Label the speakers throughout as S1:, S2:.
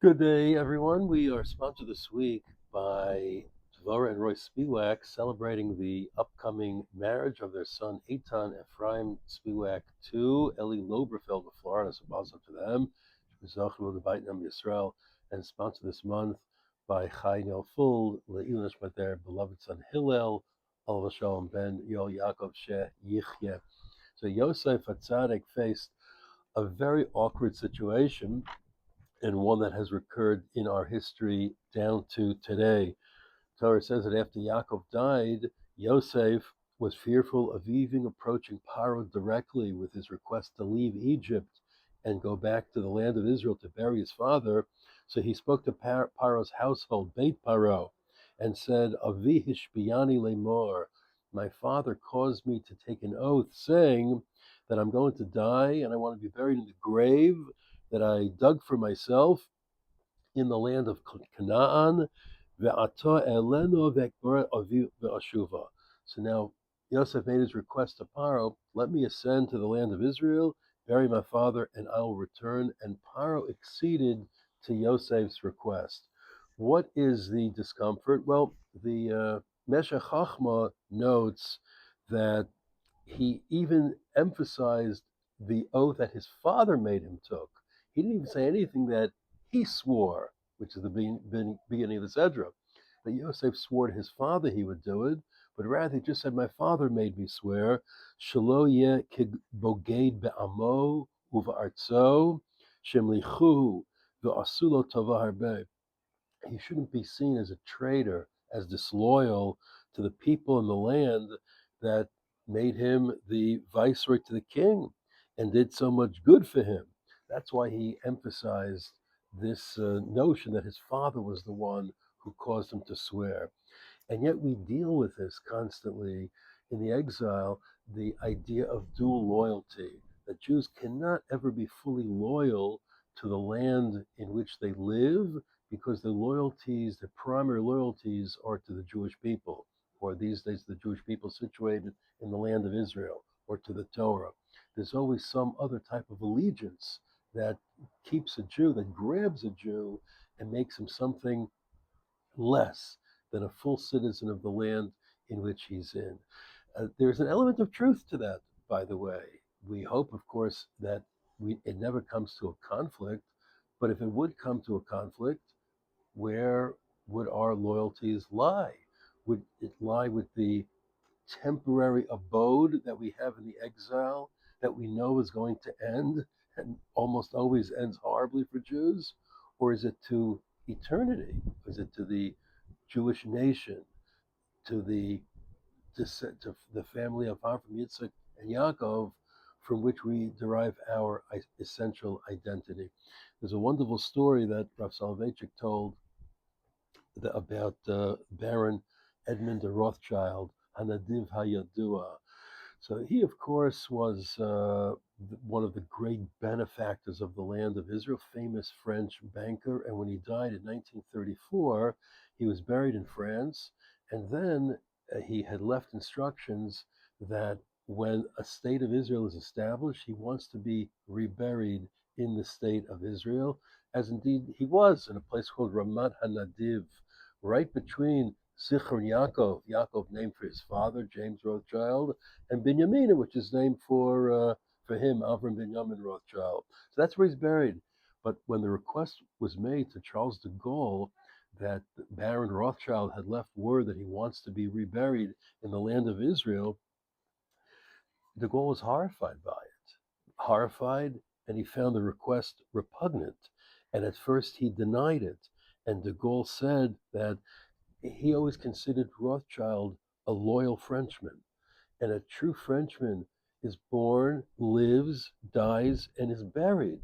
S1: Good day, everyone. We are sponsored this week by Dvorah and Roy Spiewak, celebrating the upcoming marriage of their son Eitan Ephraim Spiewak to Ellie Loberfeld of Florida. So, also to them, Shemizachim the Baitam Yisrael, and sponsored this month by Chai Nel Fuld, Le'il Nishmat, their beloved son Hillel, Olav Shalom ben Yo Yaakov Sheh Yichye. So Yosef Hatzadik faced a very awkward situation and one that has recurred in our history down to today. Torah says that after Yaakov died, Yosef was fearful of even approaching Paro directly with his request to leave Egypt and go back to the land of Israel to bury his father. So he spoke to Paro's household, Beit Paro, and said, Avi hishbiyani lemor, my father caused me to take an oath saying that I'm going to die and I want to be buried in the grave that I dug for myself in the land of Canaan. So now Yosef made his request to Paro, let me ascend to the land of Israel, bury my father, and I will return. And Paro acceded to Yosef's request. What is the discomfort? Well, the Meshech Chochmah notes that he even emphasized the oath that his father made him took. He didn't even say anything that he swore, which is the beginning of the Sedra. That Yosef swore to his father he would do it, but rather he just said, my father made me swear, Shelo yeh boged be'amo uva'artzo, shemlichu ve'asulo tova harbe. He shouldn't be seen as a traitor, as disloyal to the people in the land that made him the viceroy to the king and did so much good for him. That's why he emphasized this notion that his father was the one who caused him to swear. And yet we deal with this constantly in the exile, the idea of dual loyalty, that Jews cannot ever be fully loyal to the land in which they live because the primary loyalties are to the Jewish people, or these days the Jewish people situated in the land of Israel, or to the Torah. There's always some other type of allegiance that keeps a Jew, that grabs a Jew and makes him something less than a full citizen of the land in which he's in. There's an element of truth to that, by the way. We hope, of course, that it never comes to a conflict, but if it would come to a conflict, where would our loyalties lie? Would it lie with the temporary abode that we have in the exile that we know is going to end and almost always ends horribly for Jews? Or is it to eternity? Is it to the Jewish nation, to the to the family of Avraham, Yitzchak, and Yaakov, from which we derive our essential identity? There's a wonderful story that Rav Soloveitchik told about Baron Edmund de Rothschild, Hanadiv Hayadua. So he, of course, was one of the great benefactors of the land of Israel, famous French banker. And when he died in 1934, he was buried in France. And then he had left instructions that when a state of Israel is established, he wants to be reburied in the state of Israel, as indeed he was in a place called Ramat Hanadiv, right between Zichron Yaakov named for his father, James Rothschild, and Binyamin, which is named for him, Avram Binyamin Rothschild. So that's where he's buried. But when the request was made to Charles de Gaulle that Baron Rothschild had left word that he wants to be reburied in the land of Israel, de Gaulle was horrified by it. Horrified, and he found the request repugnant. And at first he denied it. And de Gaulle said that he always considered Rothschild a loyal Frenchman. And a true Frenchman is born, lives, dies, and is buried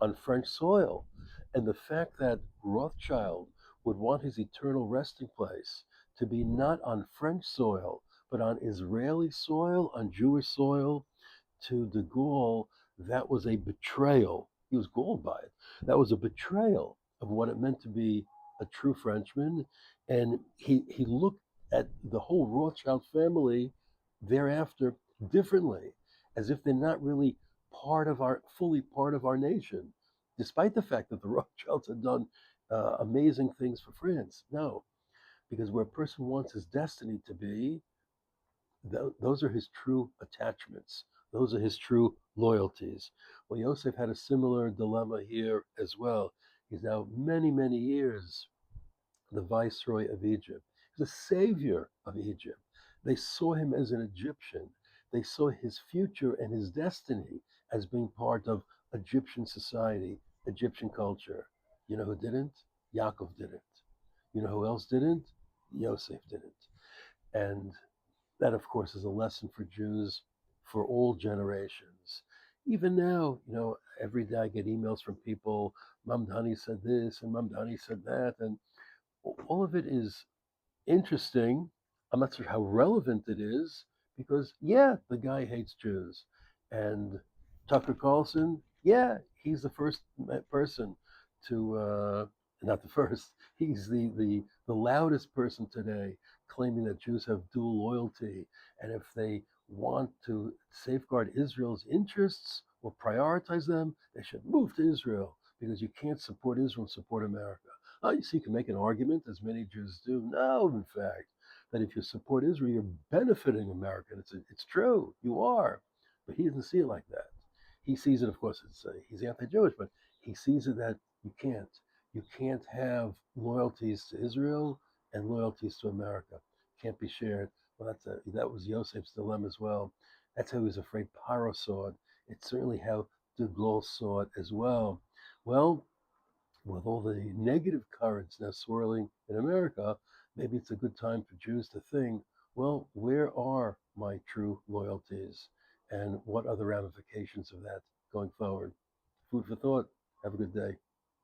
S1: on French soil. And the fact that Rothschild would want his eternal resting place to be not on French soil, but on Israeli soil, on Jewish soil, to de Gaulle, that was a betrayal. He was galled by it. That was a betrayal of what it meant to be a true Frenchman. And he looked at the whole Rothschild family thereafter differently, as if they're not really fully part of our nation. despite the fact that the Rothschilds had done amazing things for France. No, because where a person wants his destiny to be, those are his true attachments. Those are his true loyalties. Well, Yosef had a similar dilemma here as well. He's now many, many years the viceroy of Egypt, the savior of Egypt. They saw him as an Egyptian. They saw his future and his destiny as being part of Egyptian society, Egyptian culture. You know who didn't? Yaakov didn't. You know who else didn't? Yosef didn't. And that, of course, is a lesson for Jews for all generations. Even now, every day I get emails from people, Mamdani said this and Mamdani said that, and all of it is interesting. I'm not sure how relevant it is because, yeah, the guy hates Jews. And Tucker Carlson, yeah, he's the first person to, not the first, he's the loudest person today claiming that Jews have dual loyalty. And if they want to safeguard Israel's interests or prioritize them, they should move to Israel because you can't support Israel and support America. Oh, you see, you can make an argument, as many Jews do. No, in fact, that if you support Israel, you're benefiting America. It's true, you are. But he doesn't see it like that. He sees it, of course, he's anti-Jewish, but he sees it that you can't. You can't have loyalties to Israel and loyalties to America. Can't be shared. Well, that was Yosef's dilemma as well. That's how he was afraid Paro saw it. It's certainly how de Gaulle saw it as well. Well, with all the negative currents now swirling in America, maybe it's a good time for Jews to think, well, where are my true loyalties? And what are the ramifications of that going forward? Food for thought. Have a good day.